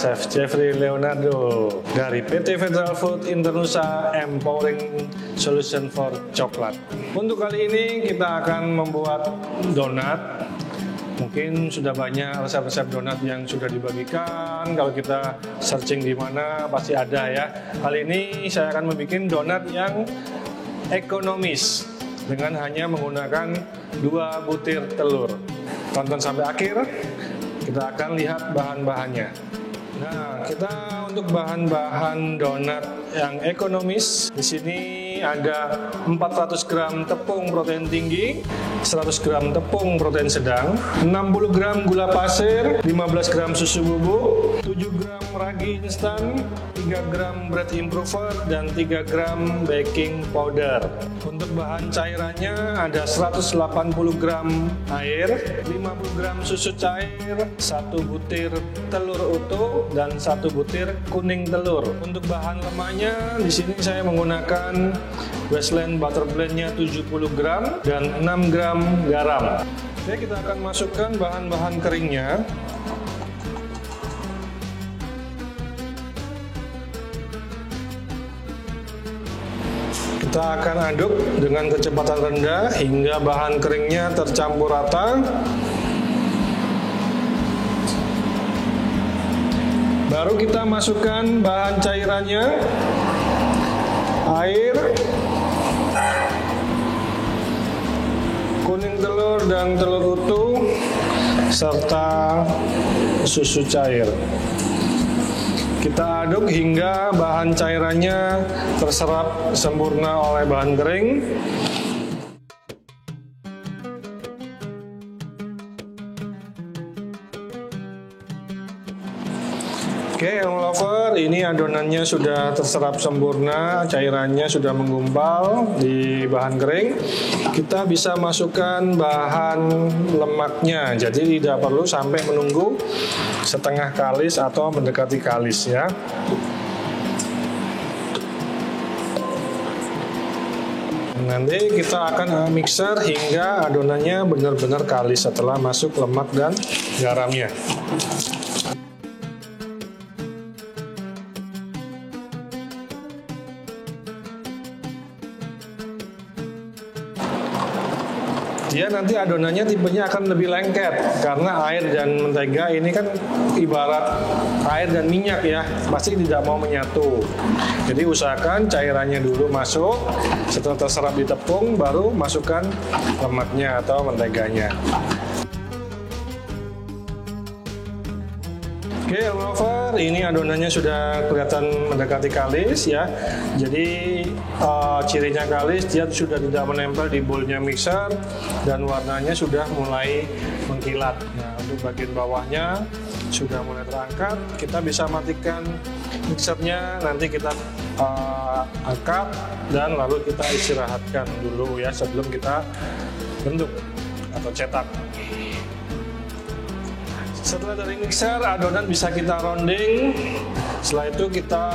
Chef Jeffrey Leonardo dari PT Federal Food Internusa Empowering Solution for Coklat. Untuk kali ini kita akan membuat donat. Mungkin sudah banyak resep-resep donat yang sudah dibagikan. Kalau kita searching di mana pasti ada ya. Kali ini saya akan membuat donat yang ekonomis dengan hanya menggunakan 2 butir telur. Tonton sampai akhir. Kita akan lihat bahan-bahannya. Nah, kita untuk bahan-bahan donat yang ekonomis di sini ada 400 gram tepung protein tinggi, 100 gram tepung protein sedang, 60 gram gula pasir, 15 gram susu bubuk, 7 gram ragi instan, 3 gram bread improver, dan 3 gram baking powder. Untuk bahan cairannya ada 180 gram air, 50 gram susu cair, 1 butir telur utuh, dan 1 butir kuning telur. Untuk bahan lemaknya di sini saya menggunakan Westland butter blendnya 70 gram dan 6 gram garam. Oke, kita akan masukkan bahan-bahan keringnya. Kita akan aduk dengan kecepatan rendah hingga bahan keringnya tercampur rata. Baru kita masukkan bahan cairannya, air, kuning telur dan telur utuh, serta susu cair. Kita aduk hingga bahan cairannya terserap sempurna oleh bahan kering. Oke, yang lover, ini adonannya sudah terserap sempurna, cairannya sudah menggumpal di bahan kering. Kita bisa masukkan bahan lemaknya, jadi tidak perlu sampai menunggu setengah kalis atau mendekati kalis ya. Nanti kita akan mixer hingga adonannya benar-benar kalis setelah masuk lemak dan garamnya. Dia nanti adonannya tipenya akan lebih lengket karena air dan mentega ini kan ibarat air dan minyak ya, pasti tidak mau menyatu. Jadi usahakan cairannya dulu masuk, setelah terserap di tepung baru masukkan lemaknya atau menteganya. Oke, lover, ini adonannya sudah kelihatan mendekati kalis ya. Jadi cirinya kalis, dia sudah tidak menempel di boulnya mixer dan warnanya sudah mulai mengkilat. Nah, untuk bagian bawahnya sudah mulai terangkat. Kita bisa matikan mixernya, nanti kita angkat dan lalu kita istirahatkan dulu ya sebelum kita bentuk atau cetak. Setelah dari mixer, adonan bisa kita rounding. Setelah itu kita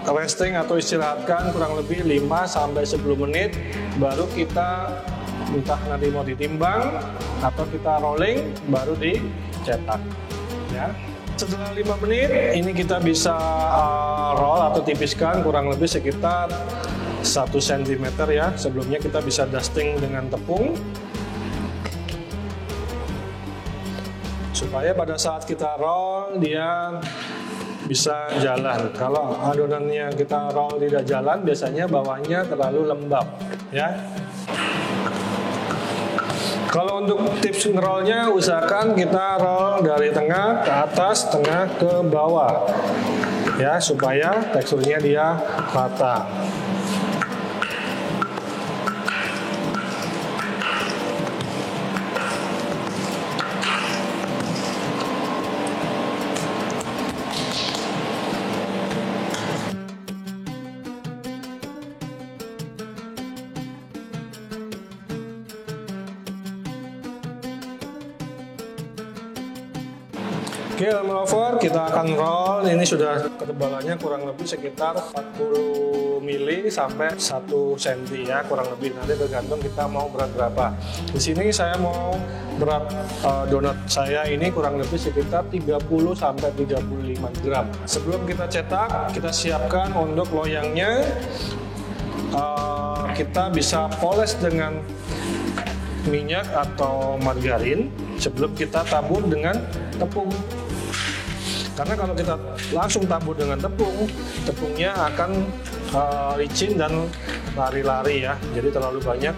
resting atau istirahatkan kurang lebih 5-10 menit. Baru kita entah nanti mau ditimbang atau kita rolling, baru dicetak. Ya. Setelah 5 menit, ini kita bisa roll atau tipiskan kurang lebih sekitar 1 cm ya. Sebelumnya kita bisa dusting dengan tepung. Supaya pada saat kita roll dia bisa jalan. Kalau adonannya kita roll tidak jalan, biasanya bawahnya terlalu lembab ya. Kalau untuk tips ngerollnya, usahakan kita roll dari tengah ke atas, tengah ke bawah ya, supaya teksturnya dia rata. Oke, helm lover, kita akan roll. Ini sudah ketebalannya kurang lebih sekitar 40 mili sampai 1 cm ya, kurang lebih. Nanti tergantung kita mau berat berapa. Di sini saya mau berat donat saya ini kurang lebih sekitar 30 sampai 35 gram. Sebelum kita cetak, kita siapkan untuk loyangnya. Kita bisa poles dengan minyak atau margarin sebelum kita tabur dengan tepung. Karena kalau kita langsung tabur dengan tepung, tepungnya akan licin dan lari-lari ya. Jadi terlalu banyak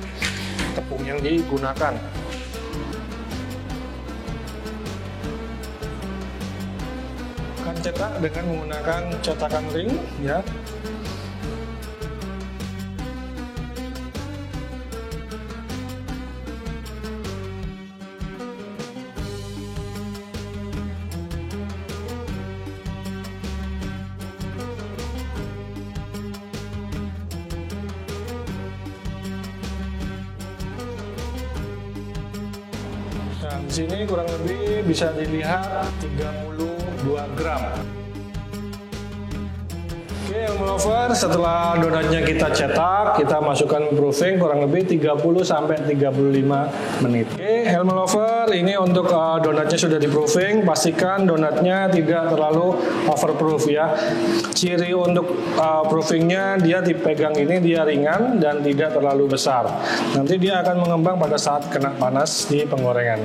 tepung yang digunakan. Akan cetak dengan menggunakan cetakan ring ya. Nah, di sini kurang lebih bisa dilihat 32 gram. Oke, helm lover, setelah donatnya kita cetak, kita masukkan proofing kurang lebih 30 sampai 35 menit. Oke, helm lover, ini untuk donatnya sudah di proofing, pastikan donatnya tidak terlalu overproof ya. Ciri untuk proofingnya, dia dipegang ini dia ringan dan tidak terlalu besar. Nanti dia akan mengembang pada saat kena panas di penggorengan.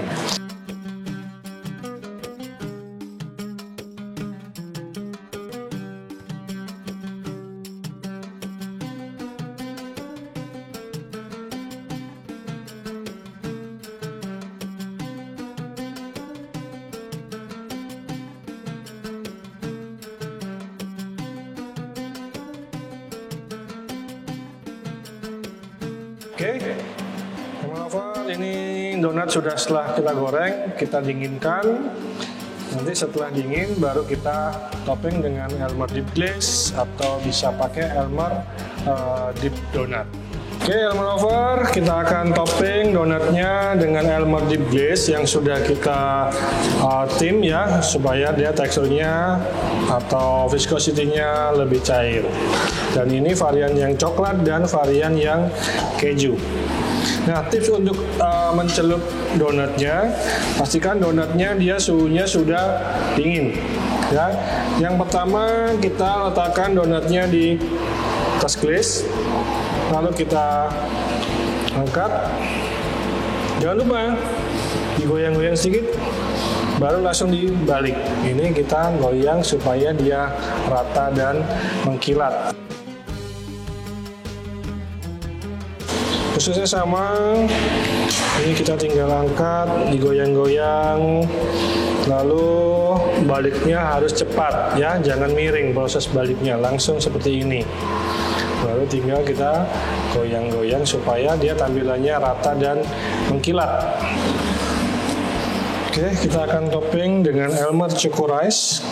Oke, teman-teman, ini donat sudah setelah kita goreng, kita dinginkan. Nanti setelah dingin baru kita topping dengan Elmer Deep Glaze atau bisa pakai Elmer Deep Donut. Oke, Elmer Lover, kita akan topping donatnya dengan Elmer Deep Glaze yang sudah kita tim ya, supaya dia teksturnya atau viscosity-nya lebih cair. Dan ini varian yang coklat dan varian yang keju. Nah, tips untuk mencelup donatnya, pastikan donatnya dia suhunya sudah dingin. Ya, yang pertama kita letakkan donatnya di tas glaze, lalu kita angkat. Jangan lupa digoyang-goyang sedikit, baru langsung dibalik. Ini kita goyang supaya dia rata dan mengkilat. Khususnya sama, ini kita tinggal angkat, digoyang-goyang, lalu baliknya harus cepat ya, jangan miring proses baliknya, langsung seperti ini. Lalu tinggal kita goyang-goyang supaya dia tampilannya rata dan mengkilat. Oke, kita akan topping dengan Elmer Choco Rice.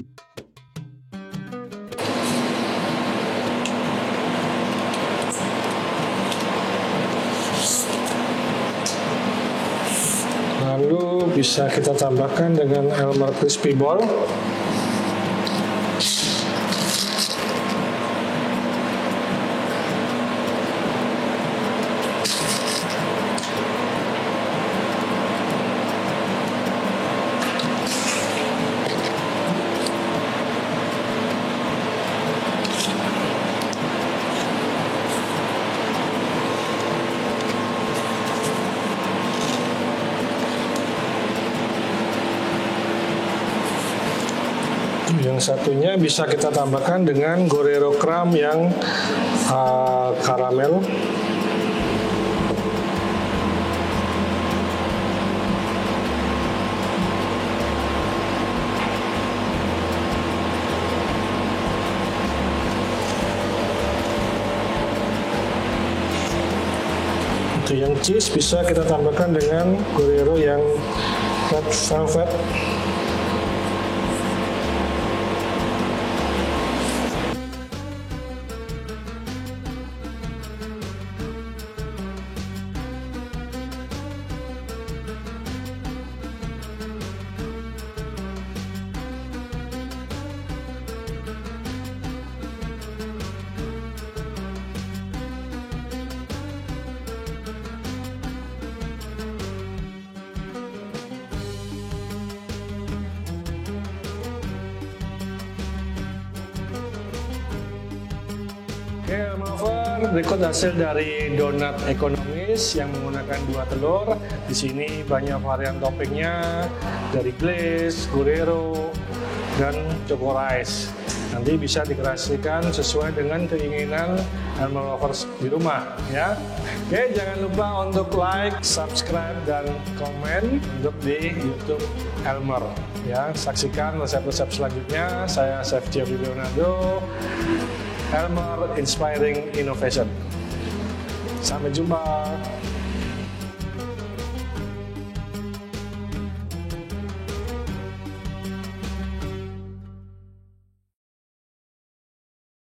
Lalu bisa kita tambahkan dengan Elmer Crispy Ball. Yang satunya bisa kita tambahkan dengan Gorero Crumb yang karamel. Untuk yang cheese bisa kita tambahkan dengan Gorero yang red velvet. Oke, Lover, berikut hasil dari donat ekonomis yang menggunakan 2 telur. Di sini banyak varian toppingnya dari glaze, Gruyere, dan choco rice. Nanti bisa dikreasikan sesuai dengan keinginan Elmer Lovers di rumah ya. Oke, jangan lupa untuk like, subscribe, dan komen untuk di YouTube Elmer ya. Saksikan resep-resep selanjutnya. Saya Chef Jeffrey Leonardo, Elmer Inspiring Innovation. Sampai jumpa.